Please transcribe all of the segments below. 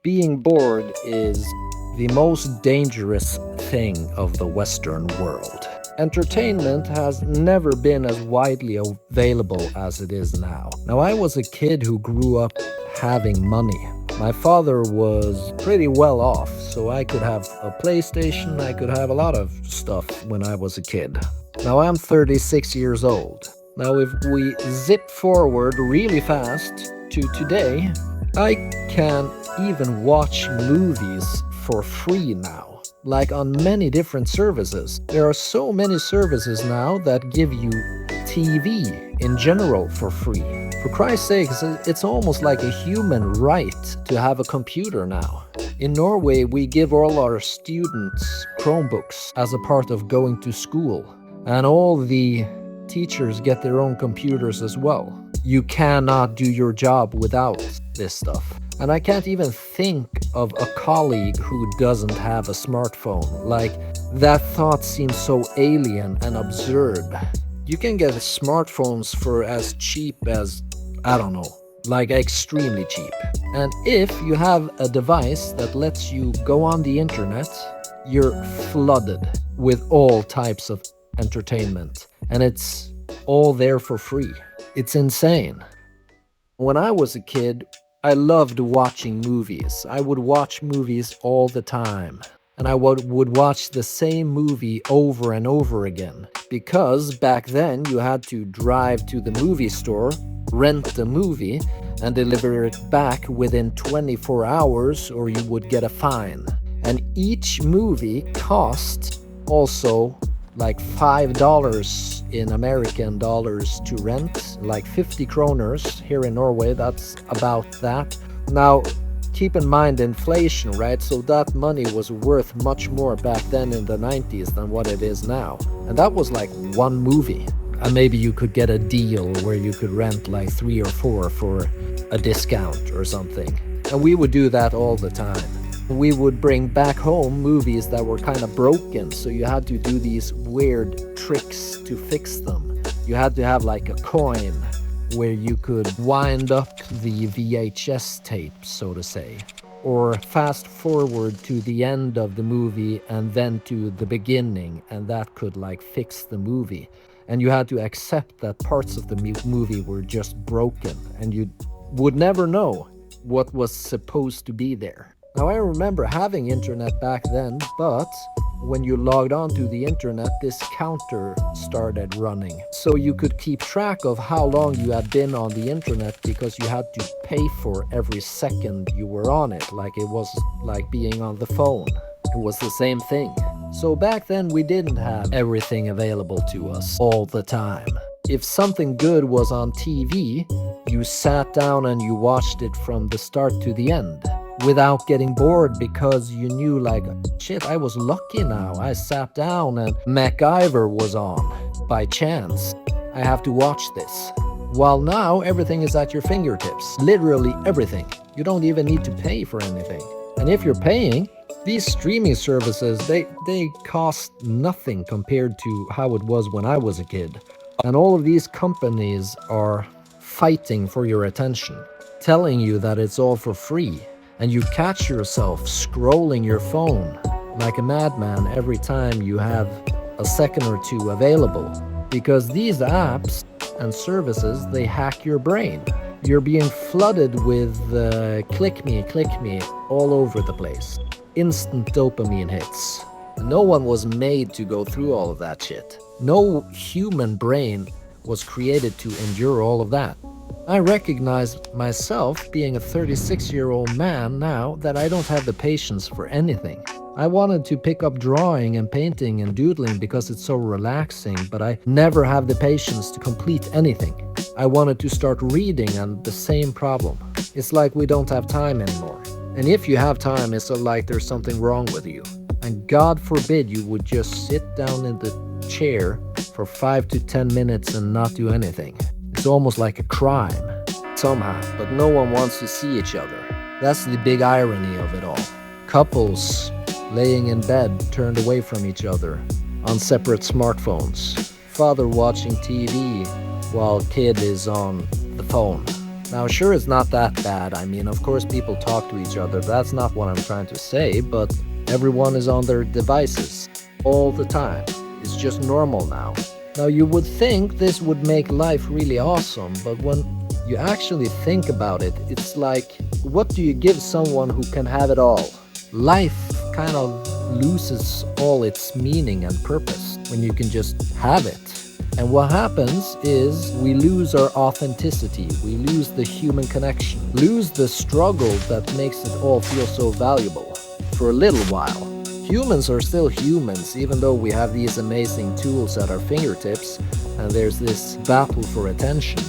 Being bored is the most dangerous thing of the Western world. Entertainment has never been as widely available as it is now. Now, I was a kid who grew up having money. My father was pretty well off, so I could have a PlayStation, I could have a lot of stuff when I was a kid. Now, I'm 36 years old. Now, if we zip forward really fast to today, I can even watch movies for free now, like on many different services. There are so many services now that give you TV in general for free. For Christ's sake, it's almost like a human right to have a computer now. In Norway, we give all our students Chromebooks as a part of going to school, and all the teachers get their own computers as well. You cannot do your job without this stuff. And I can't even think of a colleague who doesn't have a smartphone. Like, that thought seems so alien and absurd. You can get smartphones for as cheap as, I don't know, like extremely cheap. And if you have a device that lets you go on the internet, you're flooded with all types of entertainment. And it's all there for free. It's insane. When I was a kid, I loved watching movies. I would watch movies all the time. And I would watch the same movie over and over again. Because back then you had to drive to the movie store, rent the movie, and deliver it back within 24 hours or you would get a fine. And each movie cost also like $5 in American dollars to rent, like 50 kroners here in Norway, that's about that. Now, keep in mind inflation, right? So that money was worth much more back then in the 90s than what it is now. And that was like one movie. And maybe you could get a deal where you could rent like 3 or 4 for a discount or something. And we would do that all the time. We would bring back home movies that were kind of broken, so you had to do these weird tricks to fix them. You had to have like a coin where you could wind up the VHS tape, so to say, or fast forward to the end of the movie and then to the beginning, and that could like fix the movie. And you had to accept that parts of the movie were just broken, and you would never know what was supposed to be there. Now, I remember having internet back then, but when you logged on to the internet, this counter started running. So you could keep track of how long you had been on the internet because you had to pay for every second you were on it, like it was like being on the phone. It was the same thing. So back then we didn't have everything available to us all the time. If something good was on TV, you sat down and you watched it from the start to the end, without getting bored because you knew like, shit, I was lucky now. I sat down and MacGyver was on by chance. I have to watch this. While now everything is at your fingertips. Literally everything. You don't even need to pay for anything. And if you're paying, these streaming services, they cost nothing compared to how it was when I was a kid. And all of these companies are fighting for your attention, telling you that it's all for free. And you catch yourself scrolling your phone like a madman every time you have a second or two available. Because these apps and services, they hack your brain. You're being flooded with click me all over the place. Instant dopamine hits. No one was made to go through all of that shit. No human brain was created to endure all of that. I recognize myself, being a 36-year-old man now, that I don't have the patience for anything. I wanted to pick up drawing and painting and doodling because it's so relaxing, but I never have the patience to complete anything. I wanted to start reading, and the same problem. It's like we don't have time anymore. And if you have time, it's like there's something wrong with you. And God forbid you would just sit down in the chair for 5 to 10 minutes and not do anything. It's almost like a crime, somehow, but no one wants to see each other. That's the big irony of it all. Couples laying in bed, turned away from each other, on separate smartphones. Father watching TV while kid is on the phone. Now, sure, it's not that bad. I mean, of course, people talk to each other. That's not what I'm trying to say, but everyone is on their devices all the time. It's just normal now. Now, you would think this would make life really awesome, but when you actually think about it, it's like, what do you give someone who can have it all? Life kind of loses all its meaning and purpose when you can just have it. And what happens is we lose our authenticity, we lose the human connection, lose the struggle that makes it all feel so valuable for a little while. Humans are still humans, even though we have these amazing tools at our fingertips and there's this battle for attention.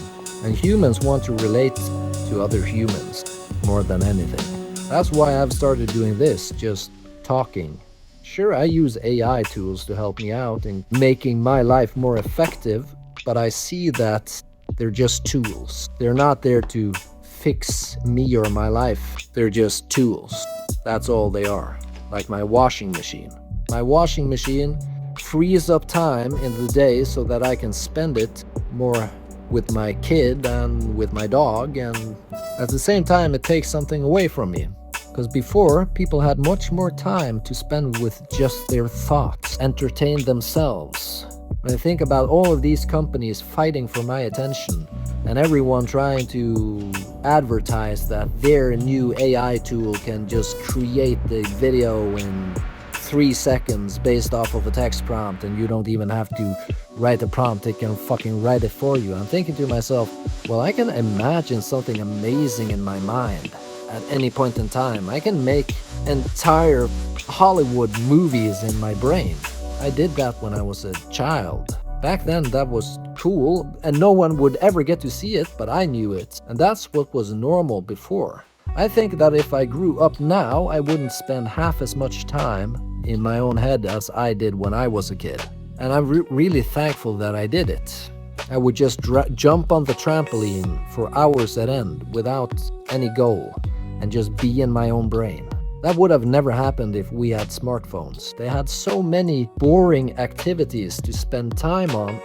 And humans want to relate to other humans more than anything. That's why I've started doing this, just talking. Sure, I use AI tools to help me out in making my life more effective, but I see that they're just tools. They're not there to fix me or my life. They're just tools. That's all they are. Like my washing machine. My washing machine frees up time in the day so that I can spend it more with my kid and with my dog, and at the same time it takes something away from me. Because before, people had much more time to spend with just their thoughts, entertain themselves. When I think about all of these companies fighting for my attention, and everyone trying to advertise that their new AI tool can just create the video in 3 seconds based off of a text prompt, and you don't even have to write a prompt, it can fucking write it for you. I'm thinking to myself, well, I can imagine something amazing in my mind at any point in time. I can make entire Hollywood movies in my brain. I did that when I was a child. Back then that was cool and no one would ever get to see it, but I knew it. And that's what was normal before. I think that if I grew up now, I wouldn't spend half as much time in my own head as I did when I was a kid. And I'm really thankful that I did it. I would just jump on the trampoline for hours at end without any goal and just be in my own brain. That would have never happened if we had smartphones. They had so many boring activities to spend time on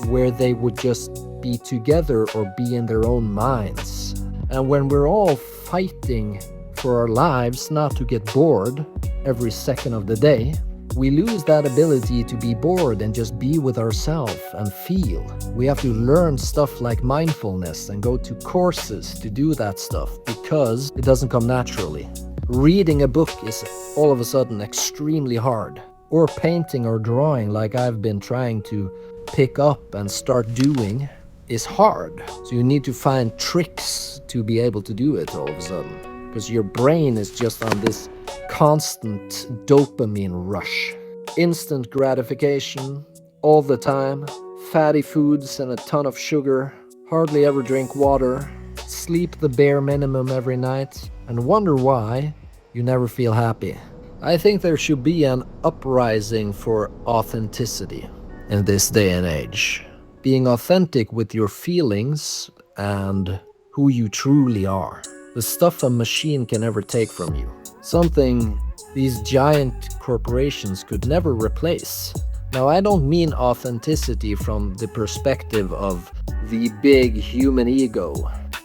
where they would just be together or be in their own minds. And when we're all fighting for our lives not to get bored every second of the day, we lose that ability to be bored and just be with ourselves and feel. We have to learn stuff like mindfulness and go to courses to do that stuff because it doesn't come naturally. Reading a book is all of a sudden extremely hard. Or painting or drawing, like I've been trying to pick up and start doing, is hard. So you need to find tricks to be able to do it all of a sudden. Because your brain is just on this constant dopamine rush. Instant gratification, all the time, fatty foods and a ton of sugar, hardly ever drink water, sleep the bare minimum every night, and wonder why you never feel happy. I think there should be an uprising for authenticity in this day and age. Being authentic with your feelings and who you truly are. The stuff a machine can never take from you. Something these giant corporations could never replace. Now, I don't mean authenticity from the perspective of the big human ego,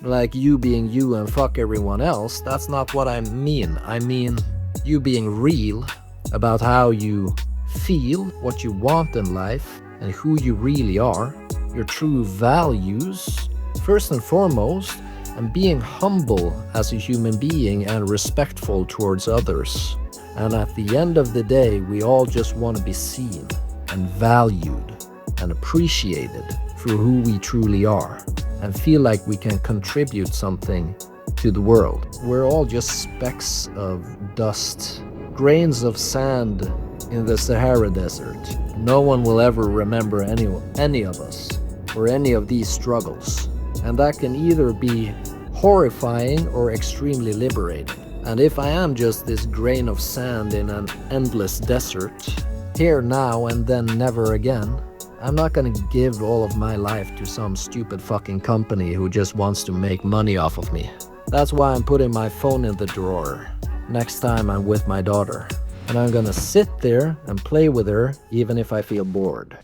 like you being you and fuck everyone else. That's not what I mean. I mean you being real about how you feel, what you want in life, and who you really are, your true values, first and foremost, and being humble as a human being and respectful towards others. And at the end of the day, we all just want to be seen and valued and appreciated for who we truly are and feel like we can contribute something to the world. We're all just specks of dust, grains of sand in the Sahara Desert. No one will ever remember any of us or any of these struggles. And that can either be horrifying or extremely liberating. And if I am just this grain of sand in an endless desert, here now and then never again, I'm not gonna give all of my life to some stupid fucking company who just wants to make money off of me. That's why I'm putting my phone in the drawer next time I'm with my daughter. And I'm gonna sit there and play with her even if I feel bored.